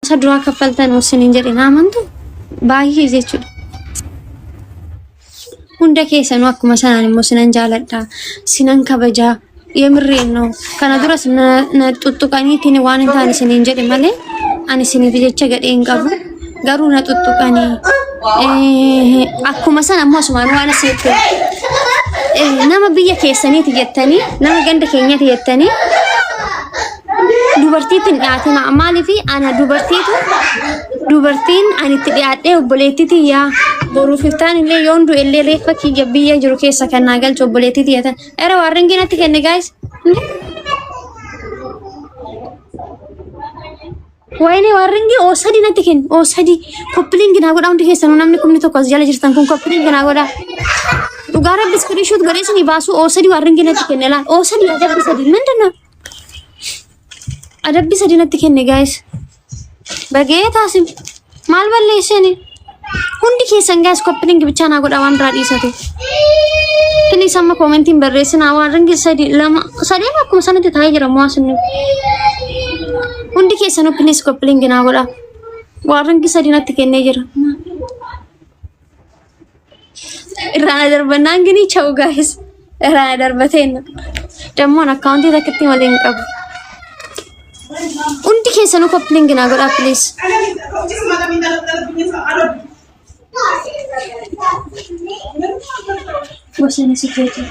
sadura kaffaltan wasiin jedhina amantu baay'ee jechuudha. Hunda keessanuu akkuma sanaan immoo sinan jaaladha. Sinan kabajaa. Yemirreen no. Kana duras na tuttuqaniitiin waan hin taane isiniin jedhe malee ani isiniif jecha gadhee hin qabu. Garuu na tuttuqanii akkuma sana ammoo asumaan waan asitti nama biyya keessaniiti jettanii nama ganda keenyati jettanii dubartiitiin dhiyaatina maaliif ana dubartiin ani itti dhiyaadhee obboleettiitii yaa boruuf iftaan illee yoon du'e illee reeffa kiyya biyya jiru keessa kan naa galchu obboleettiitii jetan era warreen ginatti kenne guys wayne warringi osadi natti ken osadi kopling gina goda undi keessanu namni kumni tokko as jala jirtan kun kopling gina goda ugara biskrishoot gareesni baasu osadi warringi natti kenne la osadi adabbi sadi mindana adabbi sadi natti kenne guys bageeta sim maal balleesseni hundi keessan guys kopling bicha na goda waan bira dhiisate kini sama commenting barreessina warringi sadi lama sadi akkuma sanatti taa'ee jira mo'asni hundi keessanuu please coupling na godha warren ki sadinatti kennee jira irrana darbannaan gini chau guys irrana darbateen dammoon accounti takkatti malee hin qabu hundi keessanuu coupling na godha please bosene sikreeti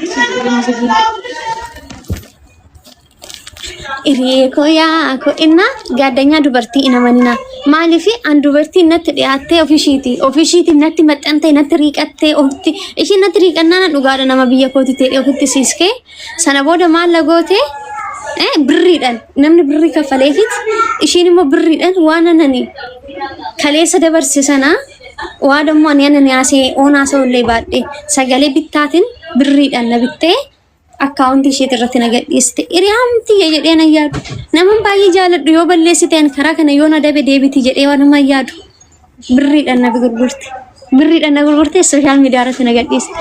Irieko yaa ko inna gaadanya dubartii inamanina maalifi an dubartii natti dhiyaattee ofishiiti natti maxxantee natti riiqattee ofti ishiin natti riiqannaan dhugaadha nama biyya kooti ta'e ofitti siiskee sana booda maal lagoote birriidhaan namni birrii kaffaleefit ishiin immoo birriidhaan waan anani kaleessa dabarsisana waa dammoo ani anani asee oonaasa ollee baadhee sagalee bittaatiin birriidhaan na bittee accounti ishee irratti nagadhiiste iriyaamti jedhee na yaadu naman baay'ee jaaladhu yoo balleessiteen karaa kana yoo na dabe deebiti jedhee waan nama yaadu birriidhaan na gurgurte social media irratti nagadhiiste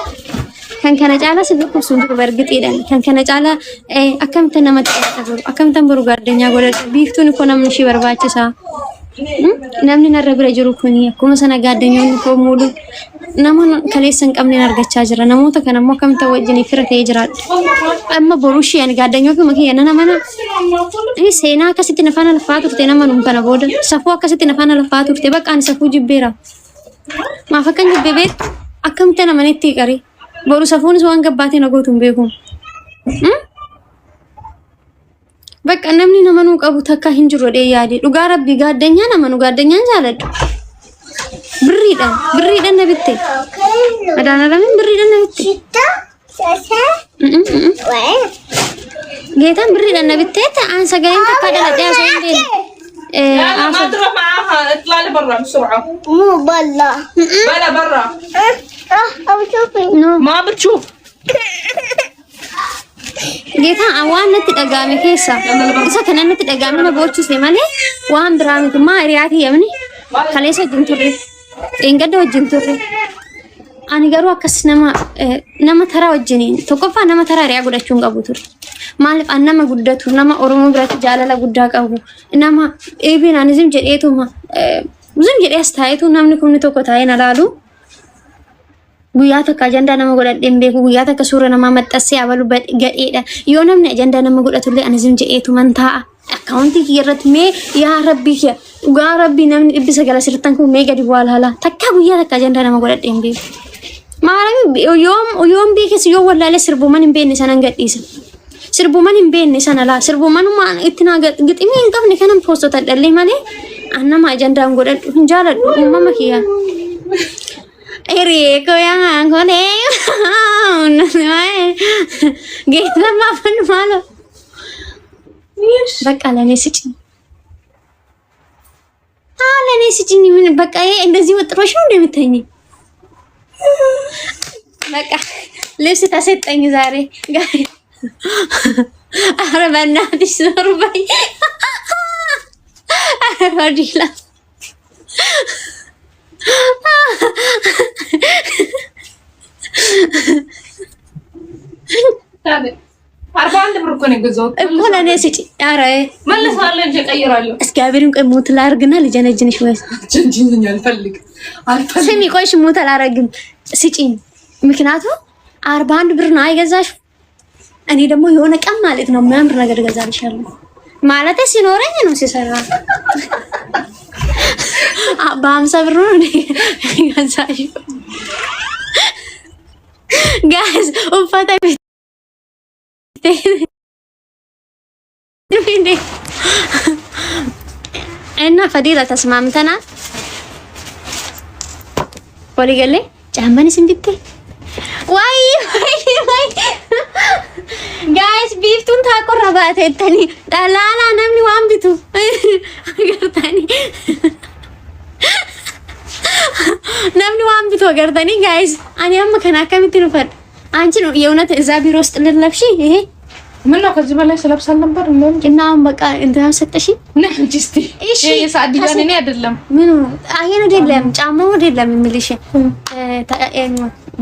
kan kana caala sibiqu sun bargitiidhaan kan kana caala akkamta namatti dhaguru akkamta buru gaaddanyaa godhadhu biiftuun ko namni ishee barbaachisa namni narra bira jiru kuni akkuma sana gaaddanyoonni koo muulu nama kaleessan qabneen argachaa jira namoota kan ammoo akkamta wajjin fira ta'ee jiraadha amma borushii ani gaaddanyo fi makiyya nana mana seenaa akkasitti nafana lafaa turte nama nuun kana booda safuu akkasitti nafana lafaa turte bakka ani safuu jibbeera maaf akkan jibbe beek akkamta namanitti qari boru safuunis waan gabbaatiin agootuun beekuun bakka namni nama nuu qabu takka hin jiru dhee yaade dhugaa rabbii gaaddanyaa nama nu gaaddanyaan jaaladhu birriidhaan na bitte adaana ramin birriidhaan na bitte geetaan birriidhaan na bitte ta'an sagaleen takka dhaladhee asoo hin deemu ما تروح معاها اطلع لي برا بسرعة مو بلا بلا برا أو شوفي ما بتشوف geetaan awaan natti dhagaame keessa isa kana natti dhagaame na boochise malee waan biraa miti maa hiriyaati yamni kaleessa wajjin turre dheengadda wajjin turre ani garuu akkas nama taraa wajjiniin tokkoffaa nama taraa hiriyaa godhachuun qabu ture maaliif an nama guddatu nama oromoo biratti jaalala guddaa qabu nama eebiin ani zim jedheetuma zim jedhee as taayetu namni kumni tokko taa'ee na laalu guyyaa takka ajandaa nama godhadheen beeku guyyaa takka suura namaa maxxansee abalu gadheedha yoo namni ajandaa nama godhatullee ani zim jedheetuman taa'a accounti irratti mee yaa rabbii kiyya dhugaa rabbii namni 900 kun mee gadi bu'aa laala takka guyyaa takka ajandaa nama godhadheen beeku maalaami yoom beekes yoo wallaalee sirbuuman hin beekne sanan gadhiisa sirbuuman hin beekne sana laa sirbuumanuma itti naa giximii hin qabne kanan poostota dhallee malee an nama ajandaan godhadhu hin jaaladhu uumama kiyya Irieko yang kone gitu maafan malu bakka lane sicin lane sicin ምን በቃ እንደዚህ ወጥሮሽ ነው እንደምትተኝ በቃ ልብስ ተሰጠኝ ዛሬ ጋር ኧረ በእናትሽ ዞር በይ ኧረ ወዲላ 41 ብር እኮ ነው የገዛሁት እኮ ለኔ ስጪ። ኧረ መልሳለሁ እንጂ እቀይራለሁ። እስኪ አብሪም ቆይ ሙት ላድርግና ልጀነጅንሽ ወይስ ጀንጅኝ አልፈልግም። ስሚ ቆይሽ ሙት አላደርግም ስጪኝ። ምክንያቱም 41 ብር ነው አይገዛሽው። እኔ ደግሞ የሆነ ቀን ማለት ነው የሚያምር ነገር ገዛልሻለሁ ማለት ሲኖረኝ ነው ሲሰራ በ50 ብር ነው ገዛሽው። ጋይስ ኡፋታ እና ፈዲላ ተስማምተናል። ወሊገሌ ጫማን ሲንብቴ ዋይ ጋይስ ቢፍቱን ታቆራባተ ተኒ ዳላላ ነምኒ ዋምቢቱ ገርታኒ ነምኒ ዋምቢቱ ገርታኒ ጋይስ አኔ አማ ከናከምት ነው ፈድ አንቺ ነው የእውነት እዛ ቢሮ ውስጥ ልለብሺ ይሄ ምን ነው ከዚህ በላይ ስለብሳል ነበር እና በቃ እንትን ሰጠሽ ነኝ እስቲ እሺ የሳዲያ ነኝ አይደለም ምን አይሄ ነው አይደለም ጫማው አይደለም የሚልሽ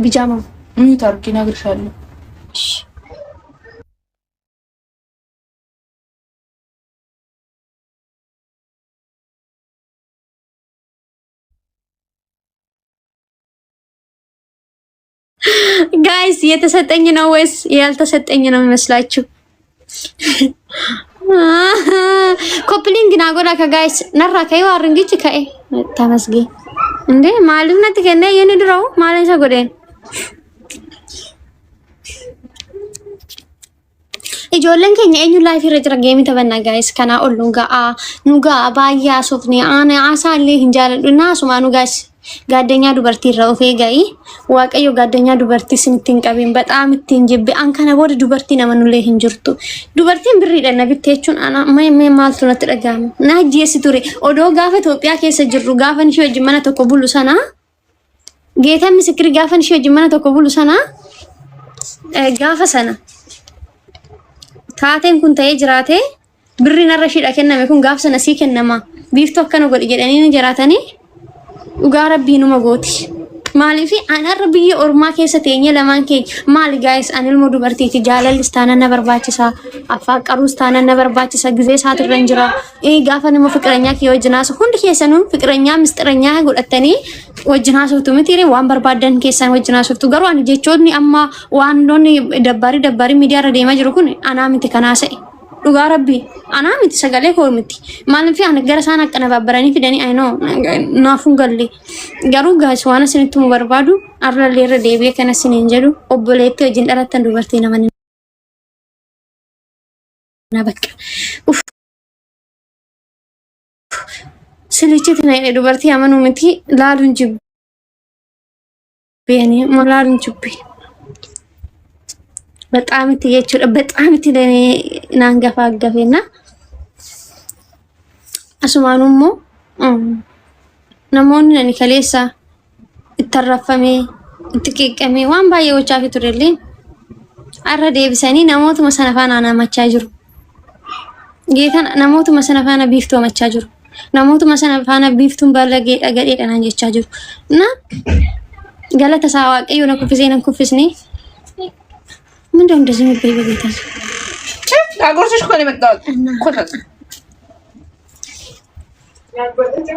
ቢጃማው ምን ታርቂ ነግርሻለሁ እሺ ጋይስ የተሰጠኝ ነው ወይስ ያልተሰጠኝ ነው የሚመስላችሁ? ኮፕሊንግ ናጎዳ ከጋይስ ነራ ከዩ አርንግጭ ከኤ ተመስገ እንዴ ማልነት ከነ የንድራው ማለንሳ ጎዴን ijoolleen keenya eenyu live irra jira geemii taphanna guys kana ollu nuga baay'ee asofni ana asaallee hin jaaladhu na asuma nu guys gaaddenyaa dubartii irra ofee ga'i waaqayyo gaaddenyaa dubartii sinittiin qabeen bexaam ittiin jibbe an kana booda dubartii namanullee hin jirtu dubartiin birriidha na bitteechuun ana mee maaltu natti dhagahama na ajjeessi ture odoo gaafa Itoophiyaa keessa jirru gaafa ishee wajjin mana tokko bulu sana geetan misikiri gaafa ishee wajjin mana tokko bulu sana gaafa sana taateen kun ta'ee jiraate birri narra shidha kenname kun gaaf sana sii kennama biiftu akkana godhi jedhanii jiraatanii dhugaa rabbii numa gooti maaliif anarra biyya ormaa keessa teenye lamaan keenya maali gaayis an ilmoo dubartiiti jaalallis taanaan na barbaachisa afaan qaruus taanaan na barbaachisa gizee isaatirra hin jira gaafa nama fiqiranyaa kee wajjinaasa hundi keessanuun fiqiranyaa mistiranyaa godhattanii wajjinaasoftu mitiire waan barbaadan keessan wajjinaasoftu garuu ani jechoonni amma waanonni dabbaarii miidiyaa irra deemaa jiru kun anaa miti kanaa se'e dhugaa rabbii anaa miti sagalee koo miti maaliif ani gara isaan akkanabaabbaranii fidanii ayinoo naafuun galle garuu gaas waan isinitti mu barbaadu arrallee irra deebi'ee kana isiniin jedhu obboleetti wajjin dhalattan dubartii naman na bakka silichiti na dubartii amanuu miti laaluun jibbeeni laaluun jibbe በጣም ትየቹ በጣም ትለኔ ናንገፋገፈና አስማኑሞ ነሞን ነኒ ከሌሳ እተረፈሜ እትቀቀሜ ዋን ባየዎቻ ፊቱረልኝ አረዴ ብሰኒ ነሞቱ መሰነፋና ናማቻጅሩ ጌታን ነሞቱ መሰነፋና ቢፍቶ ማቻጅሩ ነሞቱ መሰነፋና ቢፍቱን ባለጌ ጠገዴ ደናንጀቻጅሩ እና ገለተ ሳዋቀዩ ነኩፍሴነን ኩፍስኒ ምንድነው እንደዚህ የሚበይ በጌታ አጎርሰሽ እኮ ነው የመጣሁት ኮተት